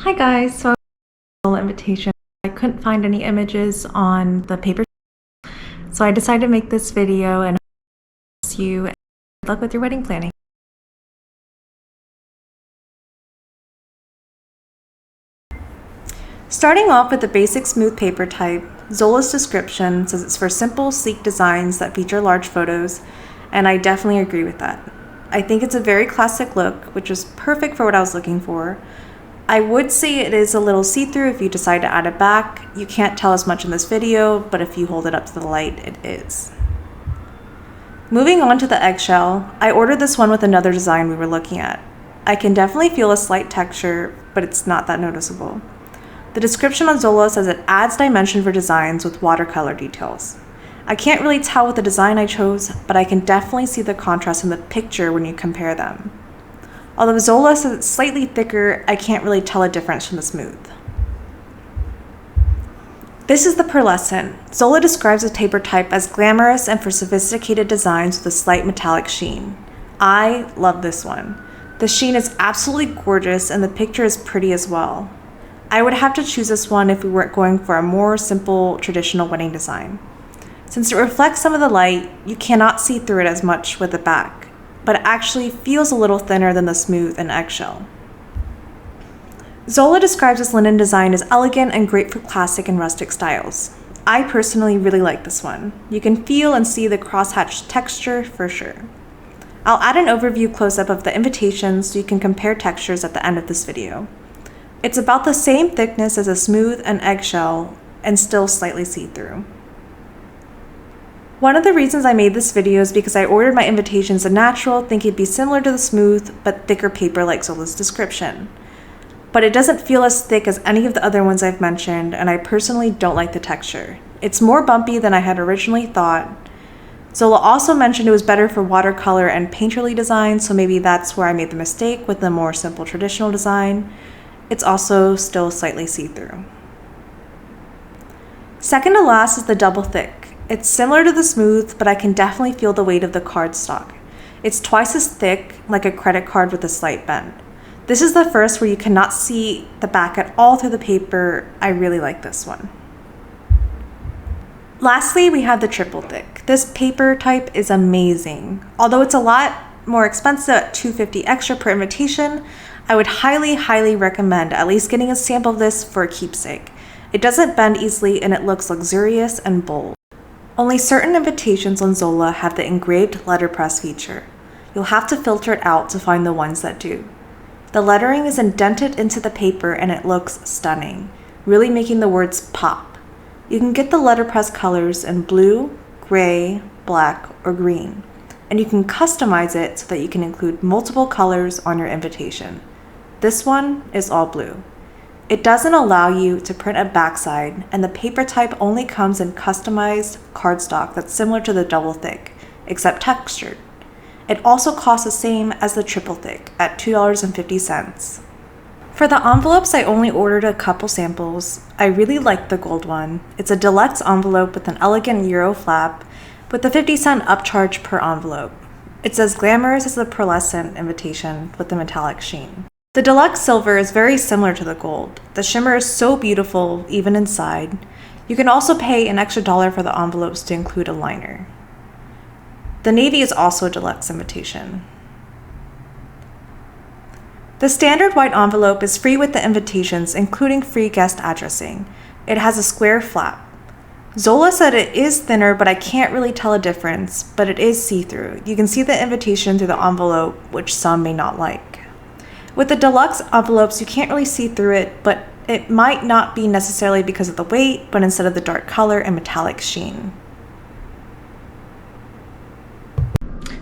Hi guys, so Zola invitation. I couldn't find any images on the paper, so I decided to make this video and hope you and good luck with your wedding planning. Starting off with the basic smooth paper type, Zola's description says it's for simple, sleek designs that feature large photos, and I definitely agree with that. I think it's a very classic look, which is perfect for what I was looking for. I would say it is a little see-through if you decide to add it back. You can't tell as much in this video, but if you hold it up to the light, it is. Moving on to the eggshell, I ordered this one with another design we were looking at. I can definitely feel a slight texture, but it's not that noticeable. The description on Zola says it adds dimension for designs with watercolor details. I can't really tell what the design I chose, but I can definitely see the contrast in the picture when you compare them. Although Zola says it's slightly thicker, I can't really tell a difference from the smooth. This is the Pearlescent. Zola describes the paper type as glamorous and for sophisticated designs with a slight metallic sheen. I love this one. The sheen is absolutely gorgeous and the picture is pretty as well. I would have to choose this one if we weren't going for a more simple, traditional wedding design. Since it reflects some of the light, you cannot see through it as much with the back, but it actually feels a little thinner than the smooth and eggshell. Zola describes this linen design as elegant and great for classic and rustic styles. I personally really like this one. You can feel and see the crosshatch texture for sure. I'll add an overview close-up of the invitations so you can compare textures at the end of this video. It's about the same thickness as a smooth and eggshell and still slightly see-through. One of the reasons I made this video is because I ordered my invitations in natural, thinking it'd be similar to the smooth but thicker paper like Zola's description. But it doesn't feel as thick as any of the other ones I've mentioned, and I personally don't like the texture. It's more bumpy than I had originally thought. Zola also mentioned it was better for watercolor and painterly designs, so maybe that's where I made the mistake with the more simple traditional design. It's also still slightly see-through. Second to last is the double thick. It's similar to the smooth, but I can definitely feel the weight of the cardstock. It's twice as thick, like a credit card with a slight bend. This is the first where you cannot see the back at all through the paper. I really like this one. Lastly, we have the triple thick. This paper type is amazing. Although it's a lot more expensive at $250 extra per invitation, I would highly recommend at least getting a sample of this for a keepsake. It doesn't bend easily and it looks luxurious and bold. Only certain invitations on Zola have the engraved letterpress feature. You'll have to filter it out to find the ones that do. The lettering is indented into the paper and it looks stunning, really making the words pop. You can get the letterpress colors in blue, gray, black, or green, and you can customize it so that you can include multiple colors on your invitation. This one is all blue. It doesn't allow you to print a backside, and the paper type only comes in customized cardstock that's similar to the double thick, except textured. It also costs the same as the triple thick at $2.50. For the envelopes, I only ordered a couple samples. I really like the gold one. It's a deluxe envelope with an elegant Euro flap with a 50-cent upcharge per envelope. It's as glamorous as the Pearlescent invitation with the metallic sheen. The deluxe silver is very similar to the gold. The shimmer is so beautiful, even inside. You can also pay an extra $1 for the envelopes to include a liner. The navy is also a deluxe invitation. The standard white envelope is free with the invitations, including free guest addressing. It has a square flap. Zola said it is thinner, but I can't really tell a difference, but it is see-through. You can see the invitation through the envelope, which some may not like. With the deluxe envelopes, you can't really see through it, but it might not be necessarily because of the weight, but instead of the dark color and metallic sheen.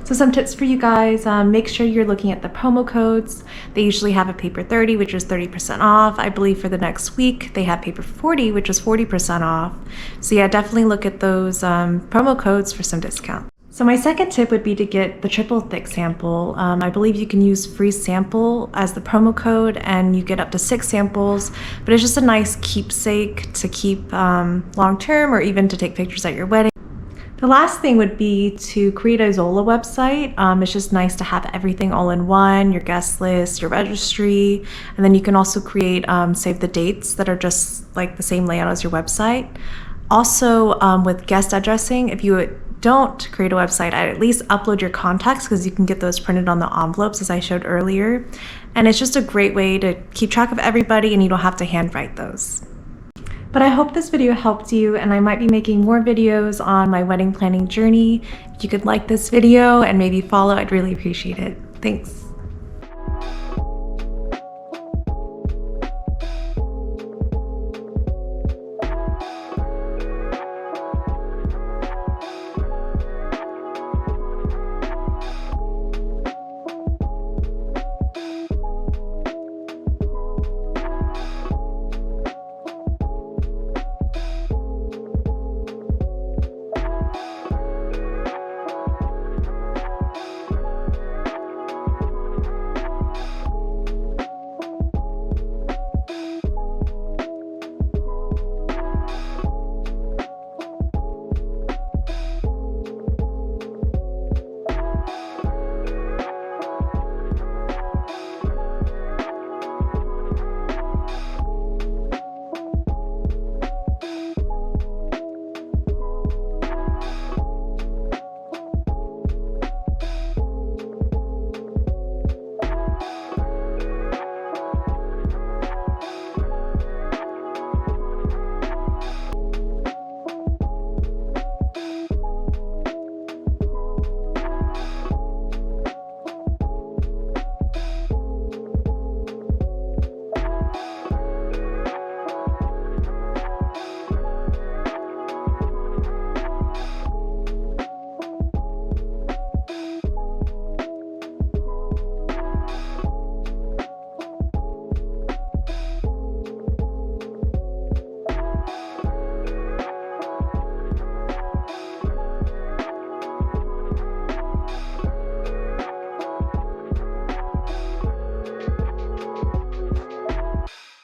So some tips for you guys, make sure you're looking at the promo codes. They usually have a paper 30, which is 30% off. I believe for the next week, they have paper 40, which is 40% off. So yeah, definitely look at those promo codes for some discount. So my second tip would be to get the triple thick sample. I believe you can use free sample as the promo code and you get up to 6 samples, but it's just a nice keepsake to keep long term or even to take pictures at your wedding. The last thing would be to create a Zola website. It's just nice to have everything all in one, your guest list, your registry, and then you can also create save the dates that are just like the same layout as your website. Also, with guest addressing, if you don't create a website, I'd at least upload your contacts because you can get those printed on the envelopes as I showed earlier. And it's just a great way to keep track of everybody and you don't have to handwrite those. But I hope this video helped you, and I might be making more videos on my wedding planning journey. If you could like this video and maybe follow, I'd really appreciate it. Thanks.